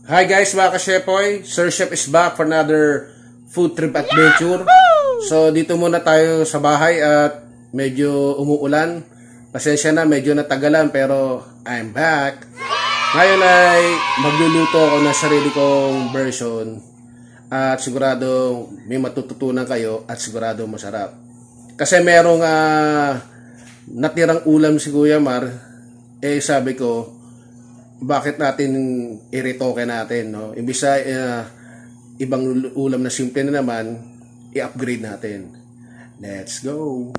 Hi guys, mga ka-Shepoy, Sir Chef is back for another food trip adventure. So dito muna tayo sa bahay at medyo umuulan. Pasensya na, medyo natagalan pero I'm back. Ngayon ay magluluto ako ng sarili kong version at sigurado may matututunan kayo at sigurado masarap. Kasi merong natirang ulam si Kuya Mar, sabi ko, bakit natin i-retoke natin, no? Imbis sa ibang ulam na simple na naman, i-upgrade natin. Let's go!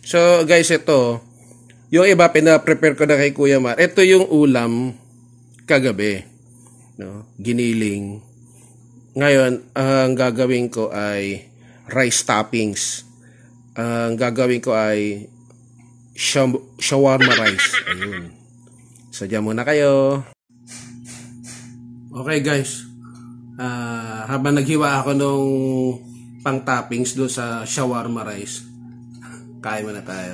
So guys, ito, yung iba pina-prepare ko na kay Kuya Mar. Ito yung ulam kagabi, no? Giniling. Ngayon, ang gagawin ko ay rice toppings. Ang gagawin ko ay shawarma rice. Ayun. So, dyan muna kayo. Okay guys. Habang naghiwa ako nung pang toppings doon sa shawarma rice, kain muna tayo.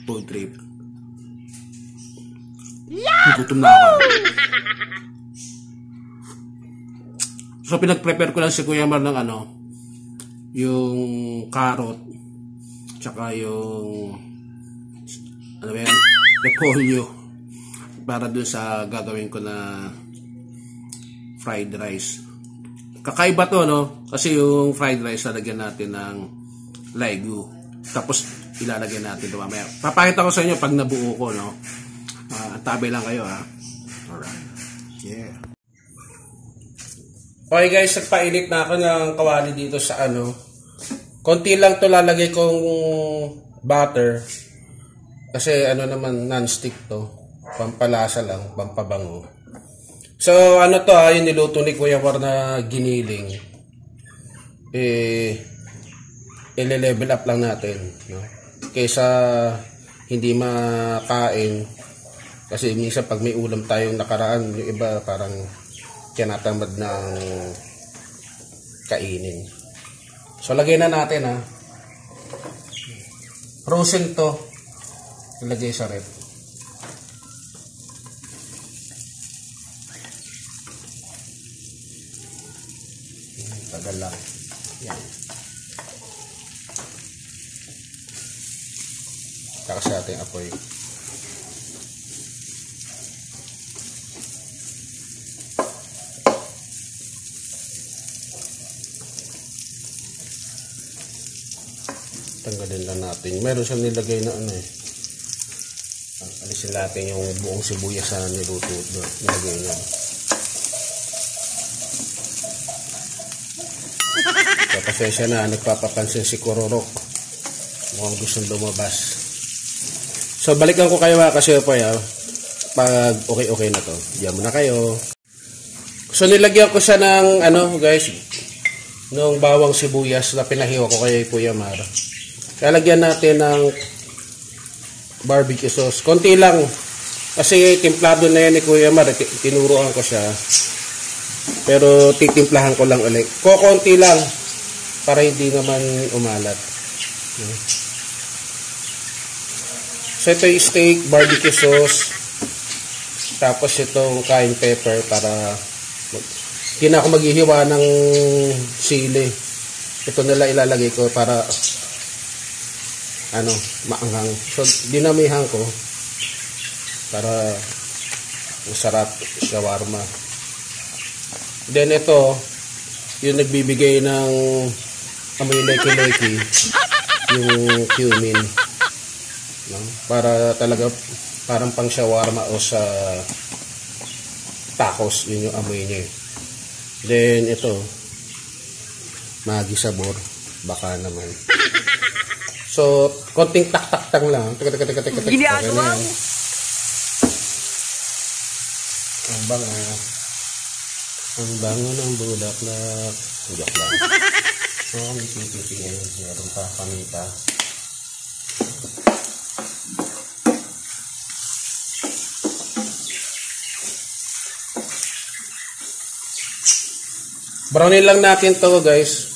Food trip. Gutom na ako. So, pinag-prepare ko lang si Kuya Mar ng yung carrot, tsaka yung repolyo para dun sa gagawin ko na fried rice. Kakaiba to, no? Kasi yung fried rice lalagyan natin ng laigu. Tapos ilalagyan natin ito mamaya. Papakita ko sa inyo pag nabuo ko, no? Tabi lang kayo, ha? Alright. Yeah. Okay guys, nagpainit na ako ng kawali dito sa konti lang to lalagay kong butter. Kasi naman non-stick to. Pampalasa lang, pampabango. So to yung niluto ni Kuya Mar na giniling. Ile-level up lang natin, no? Kaysa hindi makain. Kasi minsan pag may ulam tayong nakaraan, yung iba parang tinatamad ng kainin. So lagay na natin, frozen to. Ilagay sa rep. Tagal lang. Yan. Takas natin apoy. Tanggalin lang natin. Meron siyang nilagay na alisin natin yung buong sibuyas sa niluto doon. Nilagay niya. So, pasensya na, nagpapapansin si Kororok. Mukhang gustong lumabas. So, balikan ko kayo kasi pag okay na to. Diyan muna kayo. So, nilagyan ko siya ng, guys, nung bawang sibuyas na pinahiwa ko kay Kuya Mar. Lalagyan natin ng barbecue sauce. Konti lang. Kasi timplado na yan ni Kuya Mar. Tinuruan ko siya. Pero titimplahan ko lang ulit. Konti lang. Para hindi naman umalat. So ito yung steak, barbecue sauce. Tapos itong cayenne pepper para hindi na ako maghihiwa ng sili. Ito nila ilalagay ko para maanghang. So, dinamihan ko para masarap shawarma. Then, ito, yung nagbibigay ng amoy leki-leki, yung cumin. No? Para talaga, parang pang shawarma o sa tacos, yun yung amoy niya. Then, ito, Maggi sabor. Baka naman. So, konting tak-tak-tak lang. Ginagawa mo. Ang bango ng bulaklak. Joke lang. May pipi ngayon. Meron pa kamita. Brownin lang natin to, guys.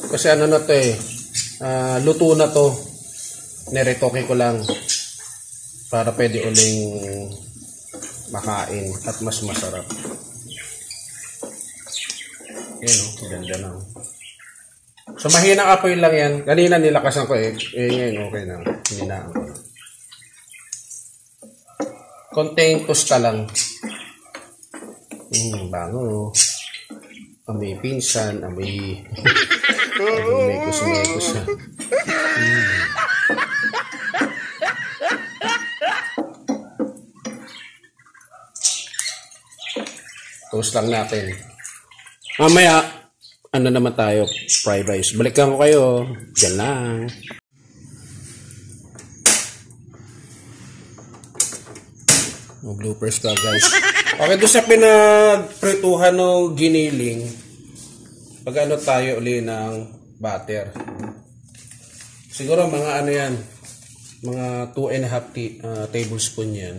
Kasi na to luto na to. Niretoke ko lang para pwede uling makain at mas masarap. Yan o, ganda na. So mahinang apoy lang yan. Kanina nilakasan ko ngayon okay na. Hinaan ko na. Konting tosta lang. Bango. Amoy pinsan, amoy mekos-mekos na. Toast lang natin. Mamaya, ano naman tayo, fried rice. Balikan ko kayo. Diyan lang. Bloopers ka guys. Okay, doon sa pinagprituhan ng giniling, pag ano tayo uli ng butter. Siguro mga ano yan, mga 2.5 tablespoon yan.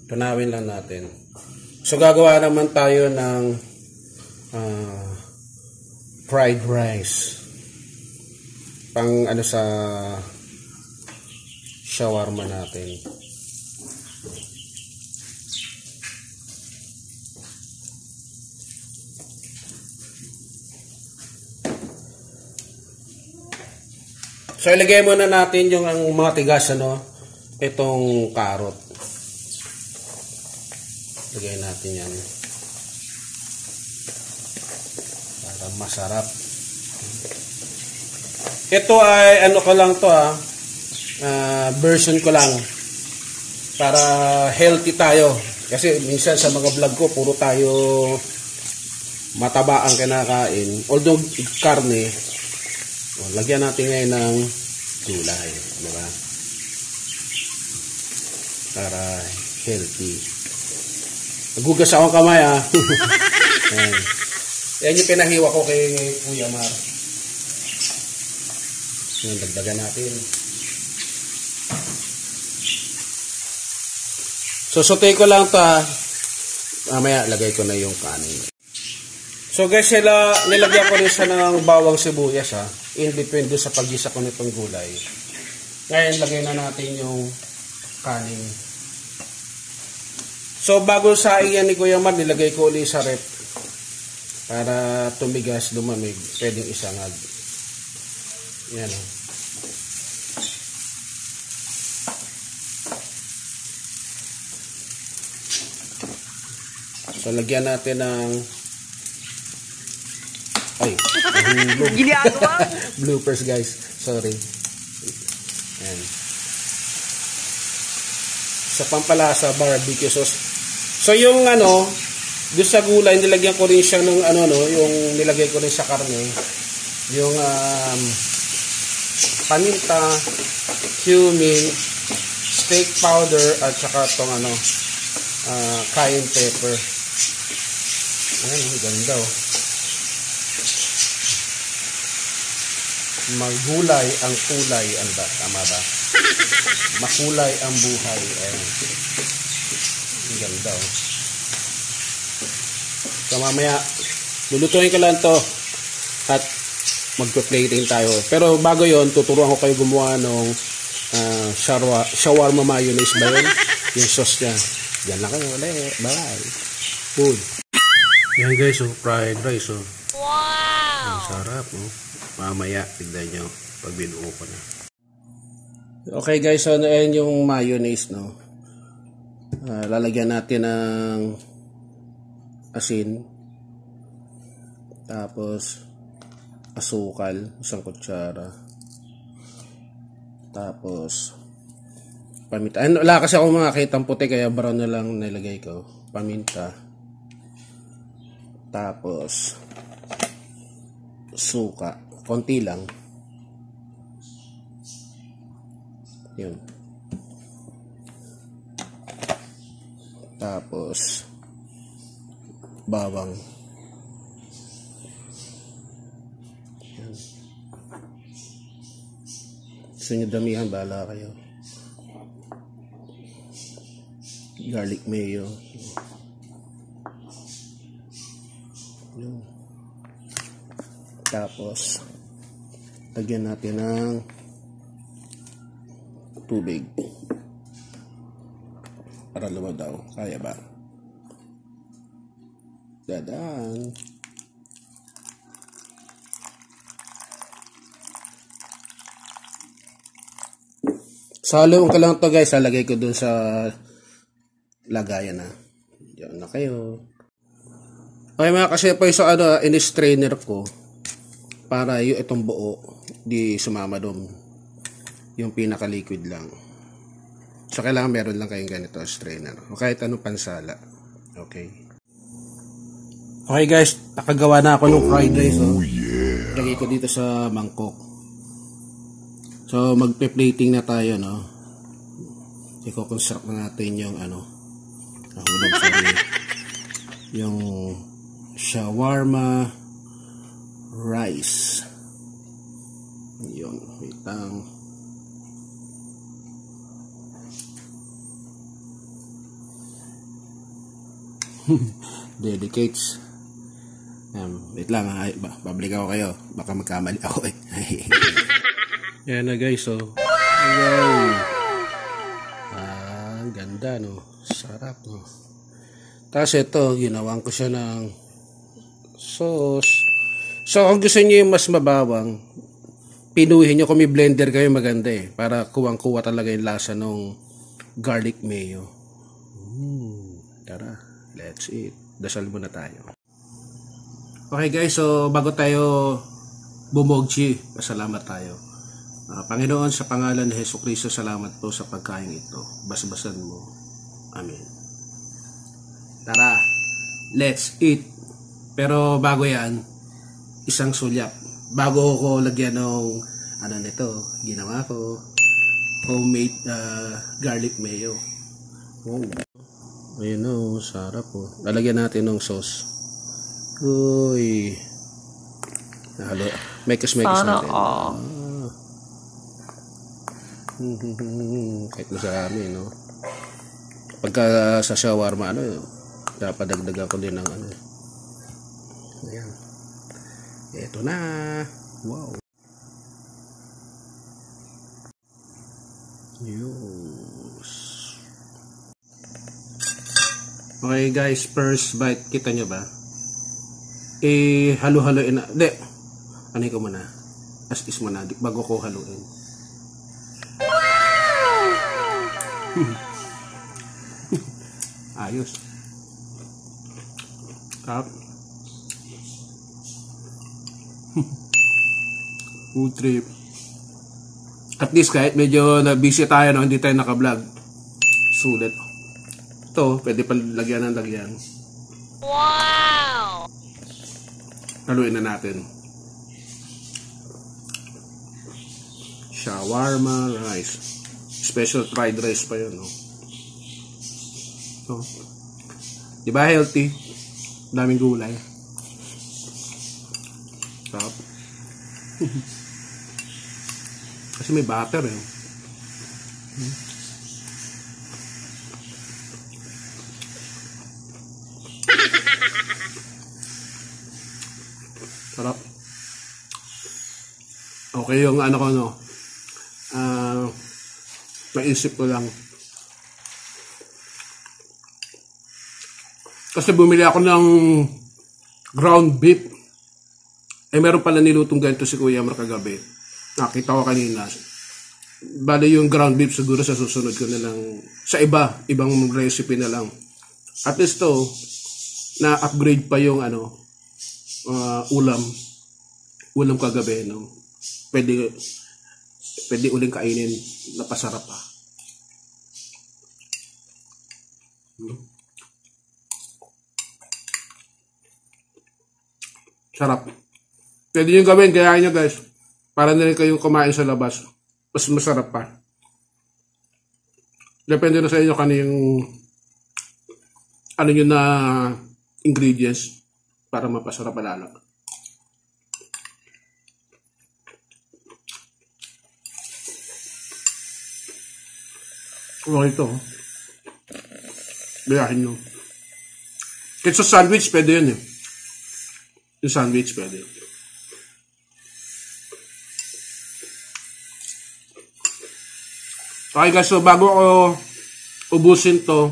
Tunawin lang natin. So gagawa naman tayo ng fried rice. Pang ano sa shawarma natin. So ilagay muna natin yung ang mga tigas itong carrot. Lagay natin yan. Para masarap. Ito ay ano ko lang to version ko lang. Para healthy tayo. Kasi minsan sa mga vlog ko puro tayo mataba ang kinakain. Although karne, lagyan natin ngayon ng gulay, diba? Para healthy. Nagugas akong kamay Yan yung pinahiwa ko kay Kuya Mar. Yan, dagdagan natin. So sauté ko lang ito mamaya lagay ko na yung kanin. So guys, nilagyan ko rin siya ng bawang sibuyas in between doon sa paggisa ko nitong gulay. Ngayon, lagay na natin yung kanin. So, bago sa iyan ni Kuya Mar, nilagay ko ulit sa rep para tumigas, lumamig, pwedeng isangag. Yan So, lagyan natin ng bloopers guys, sorry. Ayan. Sa pampalasa, barbecue sauce. So yung doon sa gulay nilagyan ko rin siya ng yung nilagay ko rin sa karne, yung paminta, cumin, steak powder at saka tong cayenne pepper. Ayan, ganda Magulay ang kulay. Ano ba? Tama ba? Makulay ang buhay. Ayan. Ang ganda So mamaya, lulutuin ko lang to at magpa-plating tayo. Pero bago yon, tuturuan ko kayo gumawa ng shawarma mayonnaise ba yun? Yung sauce niya. Yan lang kayo. Bye. Food. Yan guys, fried rice. Wow! Ang sarap. Mamaya, tignan nyo pag binuo ko na. Okay guys, so ayan yung mayonnaise, lalagyan natin ng asin, tapos asukal, 1 kutsara, tapos paminta. Wala kasi akong makakitang puti kaya brown na lang nilagay ko. Paminta, tapos suka, konti lang. Yun. Tapos bawang. Yan. Gusto nyo damihan, bahala kayo. Garlic mayo. Yun. Tapos lagyan natin ng tubig. Para lumaw daw. Kaya ba? Dadaan. Salo ko lang to guys. Lalagay ko dun sa lagayan na. Diyan na kayo. Okay mga kasepoy, so in-strainer ko para yung itong buo di sumama doon. Yung pinaka-liquid lang. So kailangan meron lang kayong ganito strainer. O kahit anong pansala. Okay. Okay guys, nakagawa na ako ng fried rice. Oh. Lagay ko dito sa mangkok. So magpe-plating na tayo, no. I-construct na natin yung nahulog sorry. Yung shawarma rice. Yun, wait lang. Dedicates. Wait lang ha, babalik ako kayo. Baka magkamali ako eh. Yan na guys, so. Wow. Ganda no. Sarap no. Tapos ito, ginawan ko siya ng sauce. So kung gusto niyo yung mas mabawang, pinuhin nyo kung may blender kayo maganda eh. Para kuwang-kuwa talaga yung lasa ng garlic mayo. Tara, let's eat. Dasal muna tayo. Okay guys, so bago tayo bumogchi, pasalamat tayo. Panginoon, sa pangalan ni Jesucristo, salamat po sa pagkain ito. Basbasan mo. Amen. Tara, let's eat. Pero bago yan, isang sulyap. Bago ko lagyan ng nito, ginawa ko homemade garlic mayo. Wow. Ayun o, sarap po. Lalagyan natin ng sauce. Uy. Halo. Mekis-mekis natin. Kahit na sa amin, no? Pagka sa shawarma, dapadagdagan ko din ng Ayan. Ito na. Wow. Yes. Okay guys, first bite, kita nyo ba? Halo-haloin na. Hindi. Ano ko muna? As is muna. Bago ko haluin. Ayos. Tap. Food trip. At least kahit medyo na-busy tayo, no, hindi tayo naka-vlog. Sulit. Ito, pwede pa lagyan ng lagyan. Wow! Haluin na natin. Shawarma rice. Special fried rice pa yun, no? So, di ba healthy? Daming gulay. Sarap. Kasi may butter eh. Sarap. Okay yung ko, no? Naisip ko lang. Kasi bumili ako ng ground beef. Meron pala nilutong ganito si Kuya Mar kagabi. Nakita ko kanina. Bale yung ground beef siguro sa susunod ko na lang. Sa ibang recipe na lang. At least to, na-upgrade pa yung ulam kagabi. No? Pwede uling kainin. Napasarap pa. Sarap. Pwede nyo gawin, kaya nyo guys. Para na rin kayong kumain sa labas. Mas masarap pa. Depende na sa inyo kaniyang nyo na ingredients para mapasarap palalo. Okay ito. Biyahin nyo. Kahit sa sandwich, pwede yun eh. Yung sandwich pwede. Okay guys, so bago ko ubusin to,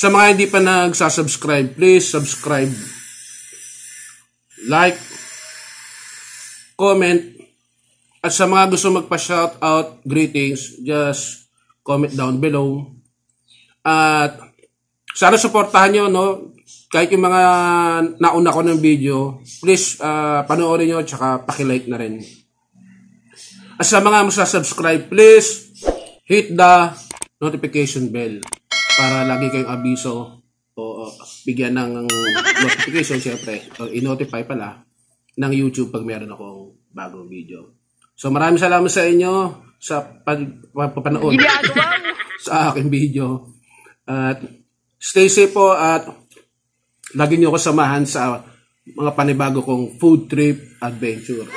Sa mga hindi pa nagsasubscribe, please subscribe, like, comment, at sa mga gusto magpa-shoutout, greetings, just comment down below. At sana suportahan nyo, no? Kahit yung mga nauna ko ng video, please panoorin nyo, tsaka pakilike na rin. At sa mga masasubscribe, please hit the notification bell para lagi kayong abiso o bigyan ng notification, syempre, o i-notify pala ng YouTube pag meron akong bagong video. So maraming salamat sa inyo sa panood sa aking video. At stay safe po at lagi niyo ako samahan sa mga panibago kong food trip adventure.